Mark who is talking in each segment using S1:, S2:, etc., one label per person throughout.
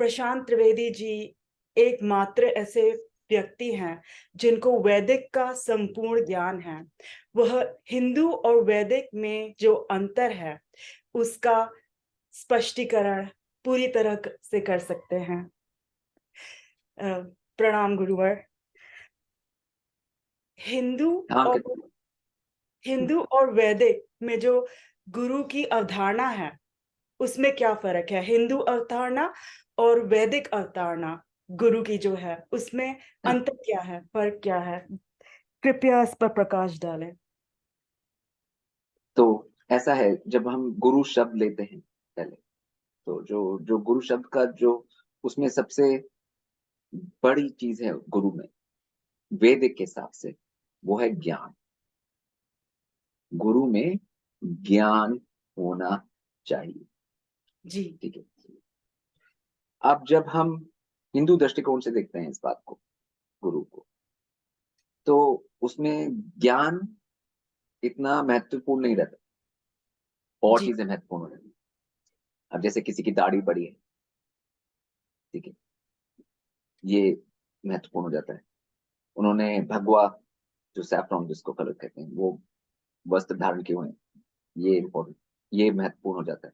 S1: प्रशांत त्रिवेदी जी एकमात्र ऐसे व्यक्ति हैं जिनको वैदिक का संपूर्ण ज्ञान है। वह हिंदू और वैदिक में जो अंतर है उसका स्पष्टीकरण पूरी तरह से कर सकते हैं। प्रणाम गुरुवर। हिंदू
S2: हाँ
S1: और हिंदू और वैदिक में जो गुरु की अवधारणा है उसमें क्या फर्क है? हिंदू अवधारणा और वैदिक अवधारणा गुरु की जो है उसमें अंतर क्या है, फर्क क्या है? कृपया इस पर प्रकाश डालें।
S2: तो ऐसा है, जब हम गुरु शब्द लेते हैं पहले, तो जो जो गुरु शब्द का जो उसमें सबसे बड़ी चीज है गुरु में, वैदिक के हिसाब से, वो है ज्ञान। गुरु में ज्ञान होना चाहिए।
S1: जी
S2: ठीक है। अब जब हम हिंदू दृष्टिकोण से देखते हैं इस बात को, गुरु को, तो उसमें ज्ञान इतना महत्वपूर्ण नहीं रहता, और
S1: जी
S2: चीजें महत्वपूर्ण रहती हैं। अब जैसे किसी की दाढ़ी बड़ी है, ठीक है, ये महत्वपूर्ण हो जाता है। उन्होंने भगवा, जो सैफ्रॉन जिसको कलर कहते हैं, वो वस्त्र धारण किए हुए हैं, ये इम्पोर्टेंट, ये महत्वपूर्ण हो जाता है।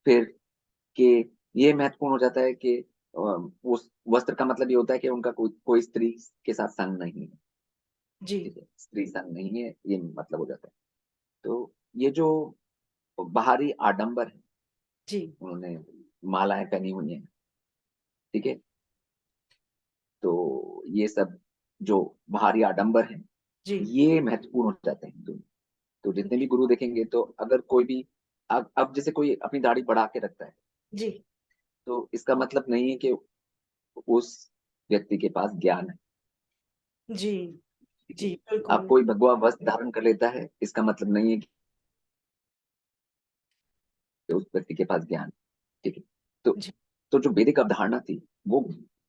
S2: फिर कि ये महत्वपूर्ण हो जाता है कि उस वस्त्र का मतलब ये होता है कि उनका कोई कोई स्त्री के साथ संग नहीं है।
S1: जी
S2: ठीक है, स्त्री संग नहीं है, ये मतलब हो जाता है। तो ये जो बाहरी आडंबर है,
S1: जी
S2: उन्होंने मालाएं पहनी हुई हैं, ठीक है, तो ये सब जो बाहरी आडंबर है,
S1: जी
S2: ये महत्वपूर्ण हो जाते हैं हिंदू में। तो जितने भी गुरु देखेंगे, तो अगर कोई भी अब जैसे कोई अपनी दाढ़ी बढ़ा के रखता है,
S1: जी
S2: तो इसका मतलब नहीं है कि उस व्यक्ति के पास ज्ञान है।
S1: जी
S2: ठीक है।
S1: जी
S2: अब
S1: बिल्कुल।
S2: कोई भगवा वस्त्र धारण कर लेता है, इसका मतलब नहीं है कि उस व्यक्ति के पास ज्ञान है। ठीक है। तो
S1: जी
S2: तो जो वैदिक अवधारणा थी, वो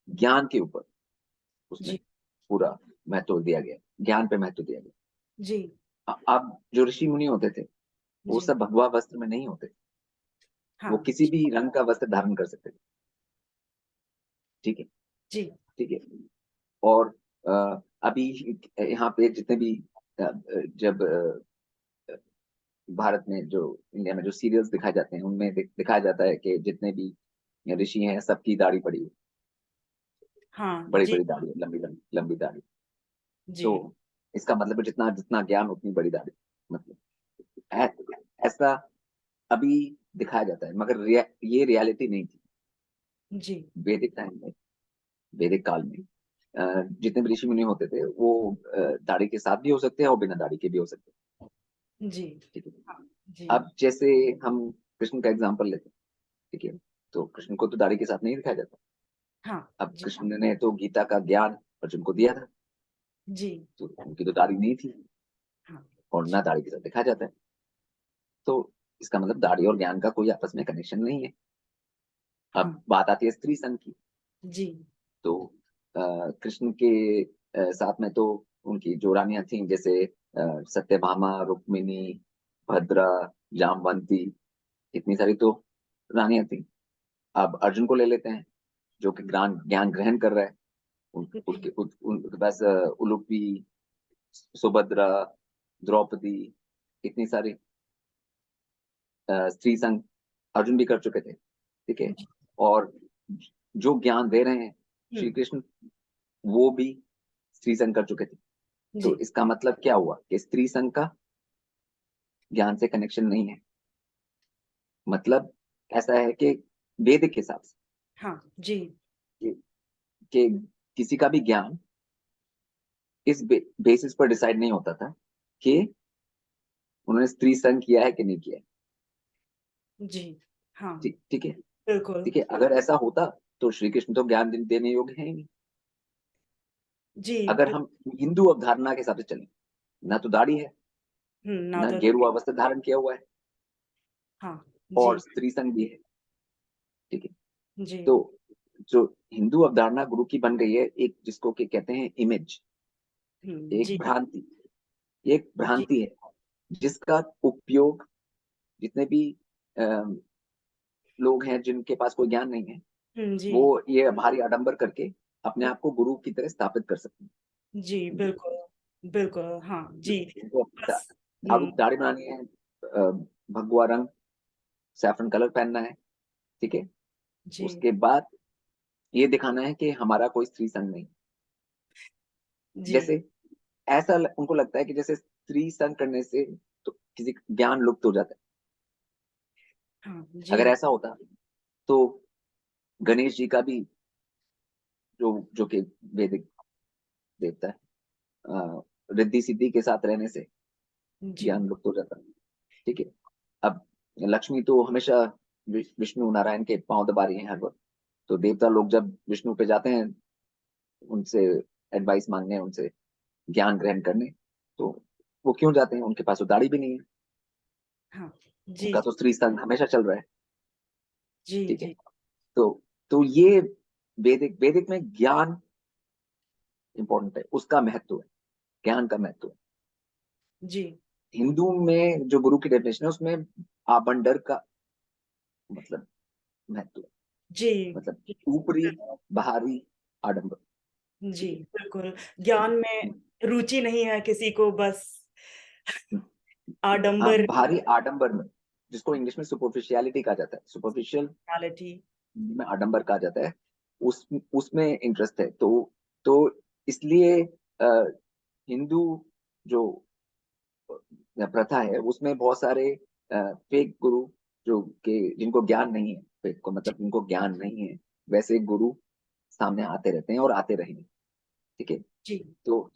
S2: ज्ञान के ऊपर, उसमें
S1: जी
S2: पूरा महत्व दिया गया, ज्ञान पे महत्व दिया गया।
S1: जी
S2: अब जो ऋषि मुनि होते थे, वो
S1: जी
S2: सब भगवा वस्त्र में नहीं होते थे, वो
S1: हाँ
S2: किसी भी रंग का वस्त्र धारण कर सकते थे। ठीक है।
S1: जी
S2: ठीक है। और अभी यहाँ पे जितने भी जब भारत में जो, इंडिया में जो सीरियल्स दिखाए जाते हैं, उनमें दिखाया जाता है कि जितने भी ऋषि हैं, सबकी दाढ़ी पड़ी है,
S1: हाँ
S2: बड़ी
S1: जी
S2: बड़ी दाढ़ी है, लंबी लंबी लंबी दाढ़ी।
S1: जी
S2: तो इसका मतलब है जितना जितना ज्ञान उतनी बड़ी दाढ़ी, मतलब ऐसा अभी दिखाया जाता है, मगर ये रियलिटी नहीं थी
S1: जी
S2: वैदिक टाइम में। वैदिक काल में जितने भी ऋषि मुनि होते थे, वो दाढ़ी के साथ भी हो सकते हैं और बिना दाढ़ी के भी हो सकते हैं।
S1: जी
S2: ठीक है।
S1: हाँ जी
S2: अब जैसे हम कृष्ण का एग्जाम्पल लेते हैं, ठीक है, तो कृष्ण को तो दाढ़ी के साथ नहीं दिखाया जाता।
S1: हाँ
S2: अब
S1: जी
S2: कृष्ण ने तो गीता का ज्ञान अर्जुन को दिया था,
S1: जी
S2: तो उनकी तो दाढ़ी नहीं थी,
S1: हाँ
S2: और ना दाढ़ी के साथ दिखाया जाता है। तो इसका मतलब दाढ़ी और ज्ञान का कोई आपस में कनेक्शन नहीं है।
S1: हाँ
S2: अब बात आती है स्त्री संघ की।
S1: जी
S2: तो कृष्ण के साथ में तो उनकी जो रानियां थीं, जैसे सत्यभामा, रुक्मिणी, भद्रा, जामवंती, इतनी सारी तो रानियां थीं। अब अर्जुन को ले लेते हैं, जो कि ज्ञान ज्ञान ग्रहण कर रहा है।
S1: जी
S2: उनके पास उलूपी, सुभद्रा, द्रौपदी, इतनी सारी स्त्री संघ अर्जुन भी कर चुके थे। ठीक है।
S1: जी
S2: और जो ज्ञान दे रहे हैं श्री
S1: हम्म,
S2: कृष्ण, वो भी स्त्री संघ कर चुके थे।
S1: जी
S2: तो इसका मतलब क्या हुआ कि स्त्री संघ का ज्ञान से कनेक्शन नहीं है। मतलब ऐसा है कि वेद के हिसाब से
S1: हाँ जी
S2: कि, कि किसी का भी ज्ञान इस बेसिस पर डिसाइड नहीं होता था कि उन्होंने स्त्री संघ किया है कि नहीं किया है।
S1: जी हाँ
S2: ठीक ठीक है।
S1: बिल्कुल
S2: ठीक है, अगर ऐसा होता तो श्री कृष्ण तो ज्ञान देने योग्य है ही नहीं।
S1: जी
S2: अगर हम हिंदू अवधारणा के हिसाब से चलें, ना तो दाढ़ी है,
S1: ना
S2: ना
S1: तो
S2: गेरुआ वस्त्र धारण किया हुआ है,
S1: हाँ
S2: और
S1: जी
S2: स्त्री संघ भी है। ठीक है।
S1: जी
S2: तो जो हिंदू अवधारणा गुरु की बन गई है, एक जिसको कि कहते हैं इमेज, एक
S1: जी
S2: भ्रांति, एक
S1: जी
S2: भ्रांति है, जिसका उपयोग जितने भी अ, लोग हैं जिनके पास कोई ज्ञान नहीं है,
S1: जी।
S2: वो ये भारी आडंबर करके अपने आप को गुरु की तरह स्थापित कर सकते हैं।
S1: जी, बिल्कुल, बिल्कुल, हाँ, जी,
S2: उनको
S1: बस
S2: भावुक दाढ़ी बनानी है, भगवा रंग सैफरन कलर पहनना है, ठीक है।
S1: जी,
S2: उसके बाद ये दिखाना है कि हमारा कोई स्त्री संग नहीं।
S1: जी,
S2: जैसे उनको लगता है कि जैसे स्त्री संग करने से तो किसी का ज्ञान लुप्त हो जाता है।
S1: हाँ,
S2: अगर
S1: जी,
S2: ऐसा होता तो गणेश जी का भी जो जो कि वैदिक देवता है, रिद्धि सिद्धि के साथ रहने से
S1: जी,
S2: ज्ञान लुप्त हो जाता है, ठीक है। अब लक्ष्मी तो हमेशा विष्णु नारायण के पांव दबा रही है हर वक्त। तो देवता लोग जब विष्णु पे जाते हैं उनसे एडवाइस मांगने, उनसे ज्ञान ग्रहण करने, तो वो क्यों जाते हैं? उनके पास तो दाढ़ी भी नहीं है,
S1: हाँ, जी,
S2: उनका तो स्त्री संग हमेशा चल रहा है,
S1: जी,
S2: ठीक है।
S1: जी,
S2: तो ये वैदिक में ज्ञान इंपॉर्टेंट है, उसका महत्व है, ज्ञान का महत्व है।
S1: जी,
S2: हिंदू में जो गुरु की डेफिनेशन है उसमें आबंडर का मतलब महत्व है,
S1: जी,
S2: मतलब
S1: जी,
S2: ऊपरी बाहरी आडंबर,
S1: जी,
S2: ठीक है।
S1: बिल्कुल, ज्ञान में रुचि नहीं है किसी को, बस
S2: हाँ,
S1: आडंबर
S2: भारी आडंबर में, जिसको इंग्लिश में सुपरफिशियलिटी कहा जाता है, सुपरफिशियल
S1: पर्सनैलिटी।
S2: में आडंबर कहा जाता है, उस उसमें इंटरेस्ट है। तो इसलिए हिंदू जो प्रथा है उसमें बहुत सारे फेक गुरु, जो कि जिनको ज्ञान नहीं है, फेक को
S1: जी,
S2: मतलब जिनको ज्ञान नहीं है, वैसे गुरु सामने आते रहते हैं और आते रहेंगे, ठीक है।
S1: जी,
S2: तो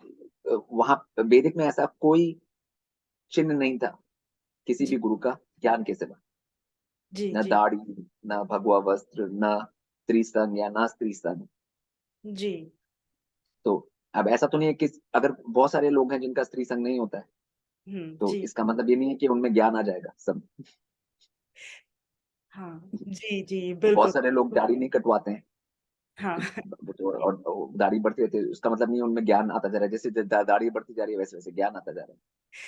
S2: वहां वैदिक में ऐसा कोई चिन्ह नहीं था किसी
S1: जी,
S2: भी गुरु का ज्ञान के सिवा।
S1: जी,
S2: न
S1: जी,
S2: दाढ़ी, न भगवा वस्त्र, न त्रिसंग या न स्त्री संग।
S1: जी,
S2: तो अब ऐसा तो नहीं है कि अगर बहुत सारे लोग हैं जिनका स्त्री संग नहीं होता है, तो
S1: जी,
S2: इसका मतलब ये नहीं है कि उनमें ज्ञान आ जाएगा सब।
S1: हाँ, जी, जी,
S2: बहुत
S1: बिल्कुल,
S2: सारे लोग दाढ़ी नहीं कटवाते हैं,
S1: हाँ,
S2: और दाढ़ी बढ़ती रहती है, उसका मतलब नहीं है उनमें ज्ञान आता जा रहा है। जैसे दाढ़ी बढ़ती जा रही है वैसे वैसे ज्ञान आता जा रहा है,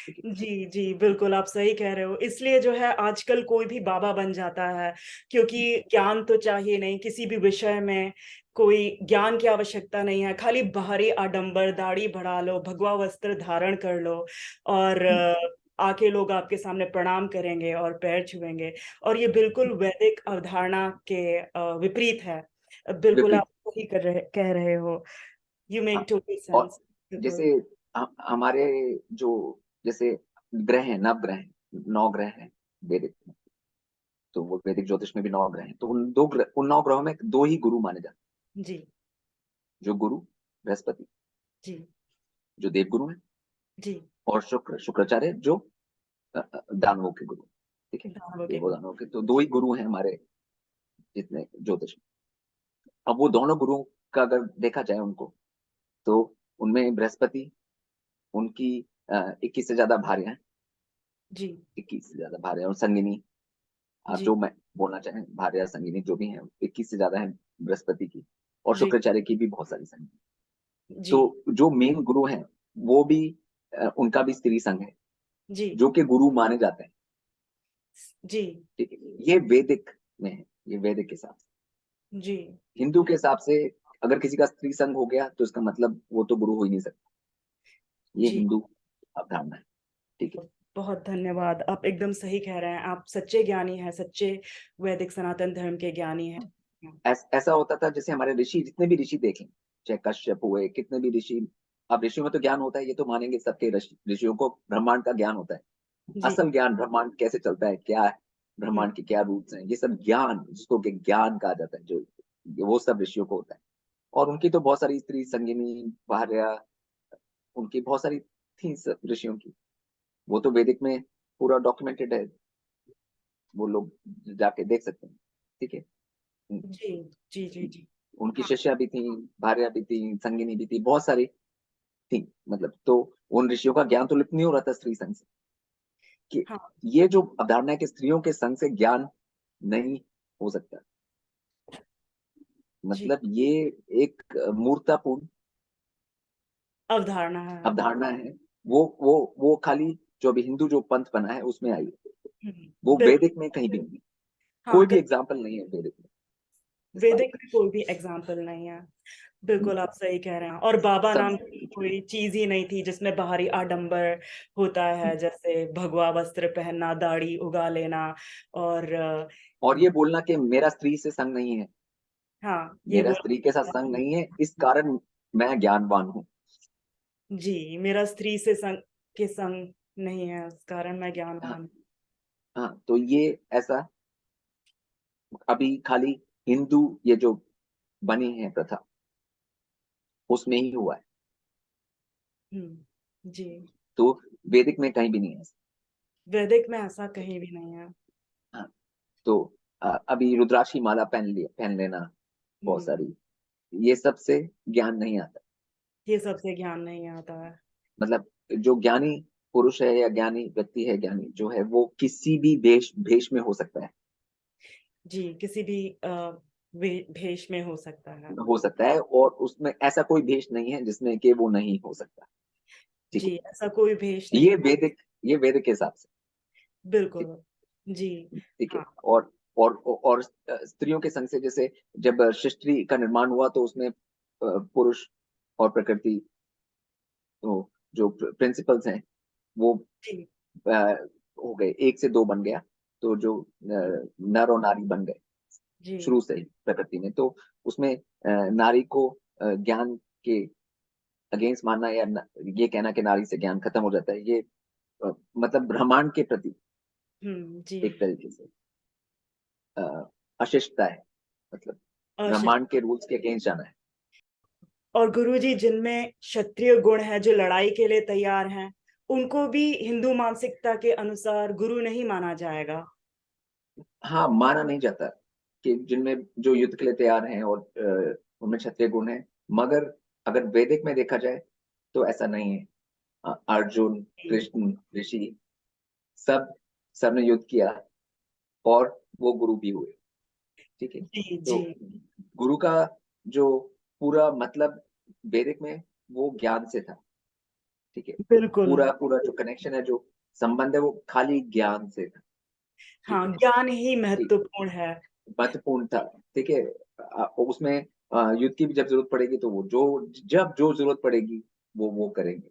S2: ठीक है।
S1: जी, जी, बिल्कुल आप सही कह रहे हो। इसलिए जो है आजकल कोई भी बाबा बन जाता है, क्योंकि ज्ञान तो चाहिए नहीं, किसी भी विषय में कोई ज्ञान की आवश्यकता नहीं है, खाली बाहरी आडंबर, दाढ़ी बढ़ा लो, भगवा वस्त्र धारण कर लो और आके लोग आपके सामने प्रणाम करेंगे और पैर छुएँगे और ये बिल्कुल वैदिक अवधारणा के विपरीत है। बिल्कुल आप
S2: विपरीत।
S1: सही कह रहे हो। यू
S2: हाँ,
S1: मेक टोटल
S2: और
S1: सेंस। बिल्कुल।
S2: जैसे हमारे जो जैसे ग्रह हैं, नवग्रह हैं, 9 ग्रह हैं वैदिक में, तो वो वैदिक ज्योतिष में भी 9 ग्रह हैं। तो उन 9 ग्रहों में दो ही गुरु माने जाते
S1: जी,
S2: हैं, जो गुरु बृहस्पति,
S1: जी,
S2: जो देवगुरु हैं,
S1: जी।
S2: और शुक्राचार्य जो दानवों के गुरु, ठीक है।
S1: दानवों के
S2: देवो
S1: गुरु।
S2: दानवों के तो दो ही गुरु हैं हमारे जितने ज्योतिष में। अब वो दोनों गुरुओं का अगर देखा जाए उनको, तो उनमें बृहस्पति, उनकी 21 से ज्यादा भार्या हैं,
S1: जी,
S2: 21 से ज्यादा भार्या, और संगिनी, आप
S1: जी,
S2: जो मैं बोलना चाहें, भार्या संगिनी जो भी हैं 21 से ज्यादा है बृहस्पति की, और
S1: जी,
S2: शुक्राचार्य की भी बहुत सारी संगिनी।
S1: जी,
S2: तो जो मेन गुरु हैं वो भी उनका भी स्त्री संघ है,
S1: जी,
S2: जो कि गुरु माने जाते हैं,
S1: जी,
S2: ठीक है। ये वैदिक में है, ये वैदिक के हिसाब से।
S1: जी,
S2: हिंदू के हिसाब से अगर किसी का स्त्री संघ हो गया तो इसका मतलब वो तो गुरु हो ही नहीं सकता। ये
S1: जी।
S2: हिंदू अवधारणा है, ठीक है।
S1: बहुत धन्यवाद। आप एकदम सही कह रहे हैं। आप सच्चे ज्ञानी हैं, सच्चे वैदिक सनातन धर्म के ज्ञानी हैं।
S2: ऐसा होता था, जैसे हमारे ऋषि, जितने भी ऋषि देखें, चाहे कश्यप हुए, कितने भी ऋषि, अब ऋषियों में तो ज्ञान होता है, ये तो मानेंगे सबके ऋषियों को ब्रह्मांड का ज्ञान होता है।
S1: जी,
S2: असल ज्ञान, ब्रह्मांड कैसे चलता है, क्या है,
S1: हुँ,
S2: ब्रह्मांड के क्या रूट्स हैं, ये सब ज्ञान जिसको कि ज्ञान कहा जाता है, जो वो सब ऋषियों को होता है। और उनकी तो बहुत सारी स्त्री संगिनी, भार्या, उनकी बहुत सारी थी ऋषियों की। वो तो वैदिक में पूरा डॉक्यूमेंटेड है, वो लोग जाके देख सकते हैं, ठीक है।
S1: जी, जी, जी, जी।
S2: उनकी
S1: हाँ,
S2: शिष्या भी थी, भार्या भी थी, संगिनी भी थी, बहुत सारी थी, मतलब। तो उन ऋषियों का ज्ञान तो लिप्त नहीं हो रहा था स्त्री संघ से, कि
S1: हाँ,
S2: ये जो अवधारणा है कि स्त्रियों के संग से ज्ञान नहीं हो सकता,
S1: जी,
S2: मतलब ये एक मूर्खतापूर्ण
S1: अवधारणा है।
S2: अवधारणा है। वो खाली जो अभी हिंदू जो पंथ बना है उसमें आई है,
S1: हुँ,
S2: वो
S1: बिल्कुल।
S2: वैदिक में कहीं भी नहीं है।
S1: हाँ,
S2: कोई भी एग्जाम्पल नहीं है वैदिक में। इस बात
S1: वैदिक
S2: का।
S1: में कोई भी एग्जाम्पल नहीं है। बिल्कुल आप सही कह रहे हैं। और बाबा
S2: सब
S1: नाम की कोई चीज ही नहीं थी जिसमें बाहरी आडंबर होता है, जैसे भगवा वस्त्र पहनना, दाढ़ी उगा लेना, और
S2: और ये बोलना कि मेरा स्त्री से संग नहीं है,
S1: हाँ ये
S2: मेरा
S1: बोल,
S2: स्त्री के साथ संग नहीं है, इस कारण मैं ज्ञानवान हूँ।
S1: जी मेरा स्त्री से संग नहीं है, उस कारण मैं
S2: हाँ,
S1: ज्ञानवान हूँ।
S2: हाँ, तो ये ऐसा अभी खाली हिंदू ये जो बनी है प्रथा उसमें ही हुआ है।
S1: जी
S2: तो वैदिक में कहीं भी नहीं है ऐसा।
S1: वैदिक में ऐसा कहीं भी नहीं है।
S2: हाँ, तो अभी रुद्राक्षी माला पहन लेना बहुत
S1: हम्म,
S2: सारी, ये सब से ज्ञान नहीं आता।
S1: ये सबसे ज्ञान नहीं आता है।
S2: मतलब जो ज्ञानी पुरुष है या ज्ञानी व्यक्ति है, ज्ञानी जो है वो किसी भी भेष में हो सकता है।
S1: जी किसी भी भेष में हो सकता है।
S2: और उसमें ऐसा कोई भेष नहीं है जिसमें कि वो नहीं हो सकता। ठीक
S1: जी
S2: है,
S1: ऐसा कोई भेष नहीं।
S2: ये वैदिक के हिसाब से। ठीक
S1: बिल्कुल। जी
S2: ठीक है।
S1: हाँ।
S2: और स्त्रियों के संग से जैसे जब सृष्टि का निर्माण हुआ तो उसमें पुरुष और प्रकृति, तो जो प्रिंसिपल्स हैं वो
S1: जी
S2: हो गए, एक से दो बन गया। तो जो नर और नारी बन गए
S1: जी
S2: शुरू से ही प्रकृति में। तो उसमें नारी को ज्ञान के अगेंस्ट मानना या ये कहना कि नारी से ज्ञान खत्म हो जाता है, ये मतलब ब्रह्मांड के प्रति
S1: जी।
S2: एक तरीके से अ, अशिष्टता है। मतलब
S1: अशिष्ट।
S2: ब्रह्मांड के रूल्स के अगेंस्ट जाना है।
S1: और गुरुजी जिनमें क्षत्रिय गुण है, जो लड़ाई के लिए तैयार हैं, उनको भी हिंदू मानसिकता के अनुसार गुरु नहीं माना जाएगा।
S2: हाँ, माना नहीं जाता कि जिनमें जो युद्ध के लिए तैयार हैं और उनमें क्षत्रिय गुण है, मगर अगर वैदिक में देखा जाए तो ऐसा नहीं है। अर्जुन,
S1: जी
S2: कृष्ण, ऋषि, सब सबने युद्ध किया और वो गुरु भी हुए। ठीक है।
S1: जी
S2: तो
S1: जी।
S2: गुरु का जो पूरा मतलब वैदिक में वो ज्ञान से था। ठीक है।
S1: बिल्कुल।
S2: पूरा पूरा जो कनेक्शन है, जो संबंध है, वो खाली ज्ञान से था। ठीक
S1: हाँ
S2: है।
S1: ज्ञान ही
S2: ठीक,
S1: महत्वपूर्ण है।
S2: महत्वपूर्ण था। ठीक है। उसमें युद्ध की भी जब जरूरत पड़ेगी तो वो जो जब जो जरूरत पड़ेगी वो करेंगे।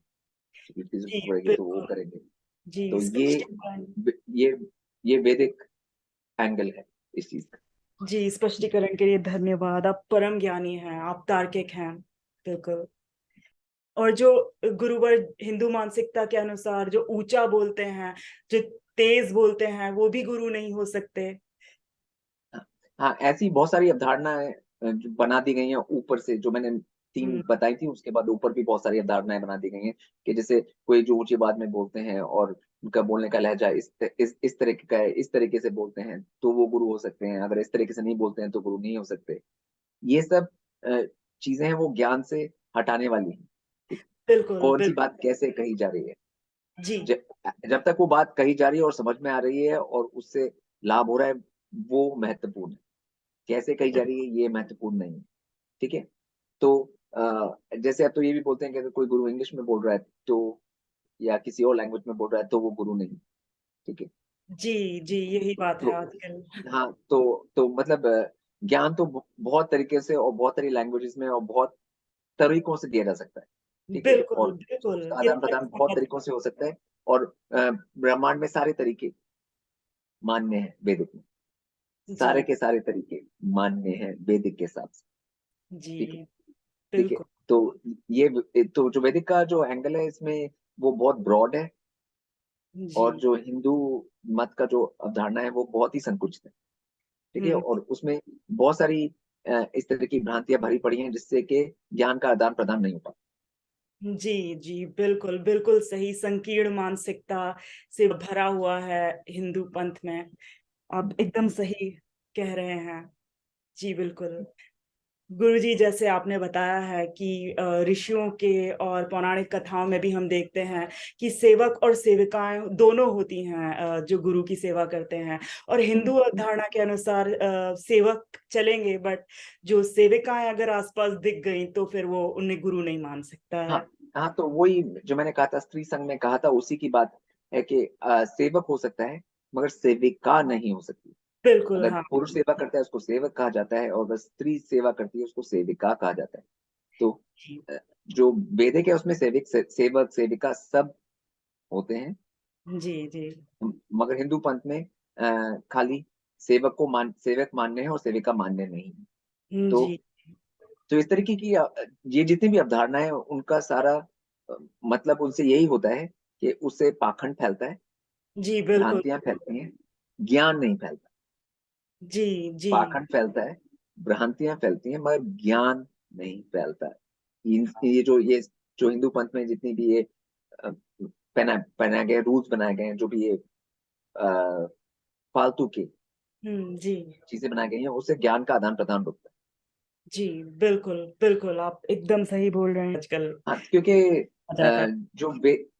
S2: युद्ध की
S1: जी
S2: जरूरत पड़ेगी तो वो
S1: बिल्कुल।
S2: करेंगे।
S1: जी
S2: तो
S1: स्पष्टीकरण।
S2: ये ये वैदिक एंगल है इस चीज का।
S1: जी स्पष्टीकरण के लिए धन्यवाद। आप परम ज्ञानी हैं, आप तार्किक हैं। बिल्कुल। और जो गुरुवर हिंदू मानसिकता के अनुसार जो ऊंचा बोलते हैं, जो तेज बोलते हैं, वो भी गुरु नहीं हो सकते।
S2: हाँ, ऐसी बहुत सारी अवधारणाएं जो बना दी गई हैं ऊपर से, जो मैंने तीन
S1: हम्म
S2: बताई थी, उसके बाद ऊपर भी बहुत सारी अवधारणाएं बना दी गई हैं कि जैसे कोई जो ऊंची आवाज में बोलते हैं और उनका बोलने का लहजा इस तरीके का है, इस तरीके से बोलते हैं तो वो गुरु हो सकते हैं, अगर इस तरीके से नहीं बोलते हैं तो गुरु नहीं हो सकते। ये सब अ, चीजें हैं वो ज्ञान से हटाने वाली हैं। ठीक।
S1: बिल्कुल
S2: कौन सी
S1: बिल्कुल।
S2: बात कैसे कही जा रही है,
S1: जी
S2: जब जब तक वो बात कही जा रही है और समझ में आ रही है और उससे लाभ हो रहा है, वो महत्वपूर्ण है। कैसे कही जा रही है ये महत्वपूर्ण नहीं है। ठीक है। तो जैसे अब तो ये भी बोलते हैं कि अगर कोई गुरु इंग्लिश में बोल रहा है तो, या किसी और लैंग्वेज में बोल रहा है तो वो गुरु नहीं। ठीक है।
S1: जी जी यही बात है
S2: तो
S1: आजकल।
S2: हाँ, तो मतलब ज्ञान तो बहुत तरीके से और बहुत सारी लैंग्वेजेस में और बहुत तरीकों से दिया जा सकता है। ठीक है।
S1: बिल्कुल
S2: और
S1: बिल्कुल।
S2: उसका
S1: ये
S2: आदान
S1: तो
S2: प्रदान बहुत
S1: बहुत।
S2: तरीकों से हो सकता है। और ब्रह्मांड में सारे तरीके मान्य हैं वैदिक में।
S1: जी
S2: सारे के सारे तरीके मान्य हैं वैदिक के हिसाब से।
S1: जी
S2: ठीक है। ठीक है।
S1: बिल्कुल।
S2: तो ये तो जो वैदिक का जो एंगल है इसमें वो बहुत ब्रॉड है।
S1: जी
S2: और जो हिंदू मत का जो अवधारणा है वो बहुत ही संकुचित है। ठीक है।
S1: हम्म
S2: और उसमें बहुत सारी इस तरह की भ्रांतियां भरी पड़ी हैं जिससे कि ज्ञान का आदान प्रदान नहीं हो पाता।
S1: जी जी बिल्कुल बिल्कुल सही। संकीर्ण मानसिकता से भरा हुआ है हिंदू पंथ में। आप एकदम सही कह रहे हैं। जी बिल्कुल। गुरुजी जैसे आपने बताया है कि ऋषियों के और पौराणिक कथाओं में भी हम देखते हैं कि सेवक और सेविकाएं दोनों होती हैं, जो गुरु की सेवा करते हैं। और हिंदू अवधारणा के अनुसार सेवक चलेंगे, बट जो सेविकाएं अगर आसपास दिख गई तो फिर वो उन्हें गुरु नहीं मान सकता
S2: हाँ,
S1: है।
S2: हाँ, तो वही जो मैंने कहा था, स्त्री संघ में कहा था, उसी की बात है कि सेवक हो सकता है मगर सेविका नहीं हो सकती।
S1: बिल्कुल,
S2: अगर
S1: हाँ।
S2: पुरुष सेवा करता है उसको सेवक कहा जाता है, और अगर स्त्री सेवा करती है उसको सेविका कहा जाता है। तो
S1: जी,
S2: अ, जो वेदिक है उसमें सेवक सेविका सब होते हैं।
S1: जी, जी।
S2: मगर हिंदू पंथ में खाली सेवक मान्य है और सेविका मान्य नहीं है। तो
S1: जी,
S2: इस तरीके की ये जितनी भी अवधारणाएं हैं, उनका सारा मतलब उनसे यही होता है कि उससे पाखंड फैलता है,
S1: जी, बिल्कुल।
S2: भ्रांतियां फैलती हैं, ज्ञान नहीं फैलता।
S1: जी, जी।
S2: पाखंड फैलता है, भ्रांतियां फैलती हैं, मगर ज्ञान नहीं फैलता है। ये जो हिंदू पंथ में जितनी भी ये अ, बनाए गए रूल्स बनाए गए हैं, जो भी ये फालतू की
S1: जी।
S2: चीजें बनाई गई हैं, उससे ज्ञान का आदान प्रदान रुकता है।
S1: जी, बिल्कुल, बिल्कुल, आप एकदम सही बोल रहे हैं आजकल
S2: हाँ, क्योंकि
S1: आ जाता है।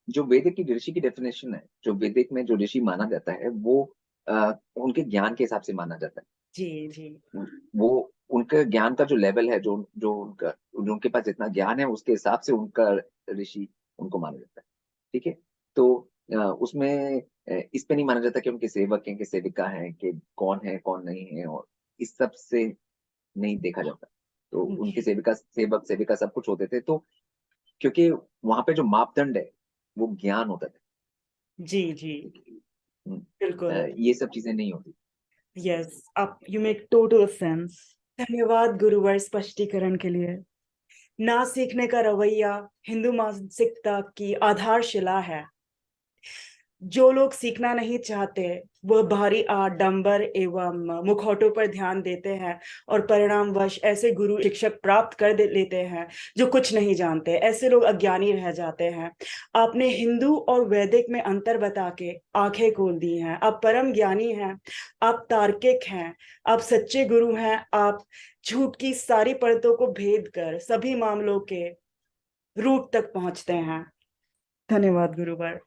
S2: जो वेदिक की ऋषि की डेफिनेशन है, जो वेदिक में जो ऋषि माना जाता है, वो उनके ज्ञान के हिसाब से माना जाता है।
S1: जी, जी।
S2: वो उनके ज्ञान का जो लेवल है, जो उनके पास जितना ज्ञान है उसके हिसाब से उनका ऋषि उनको माना जाता है। ठीक है। तो उसमें इस पे नहीं माना जाता कि उनके सेवक हैं कि सेविका हैं, कि कौन है कौन नहीं है, और इस सब से नहीं देखा जाता। तो उनके
S1: जी,
S2: सेवक सेविका सब कुछ होते थे। तो क्योंकि वहां पे जो मापदंड है वो ज्ञान होता था।
S1: जी, जी,
S2: हम्म,
S1: बिल्कुल।
S2: ये सब चीजें नहीं होती।
S1: यस, आप यू मेक टोटल सेंस। धन्यवाद गुरुवर स्पष्टीकरण के लिए। ना सीखने का रवैया हिंदू मानसिकता की आधारशिला है। जो लोग सीखना नहीं चाहते, वह भारी आडंबर एवं मुखौटों पर ध्यान देते हैं और परिणामवश ऐसे गुरु शिक्षक प्राप्त लेते हैं जो कुछ नहीं जानते। ऐसे लोग अज्ञानी रह जाते हैं। आपने हिंदू और वैदिक में अंतर बता के आंखें खोल दी हैं। आप परम ज्ञानी हैं। आप तार्किक हैं। आप सच्चे गुरु हैं। आप झूठ की सारी परतों को भेद कर सभी मामलों के रूट तक पहुंचते हैं। धन्यवाद गुरुवर।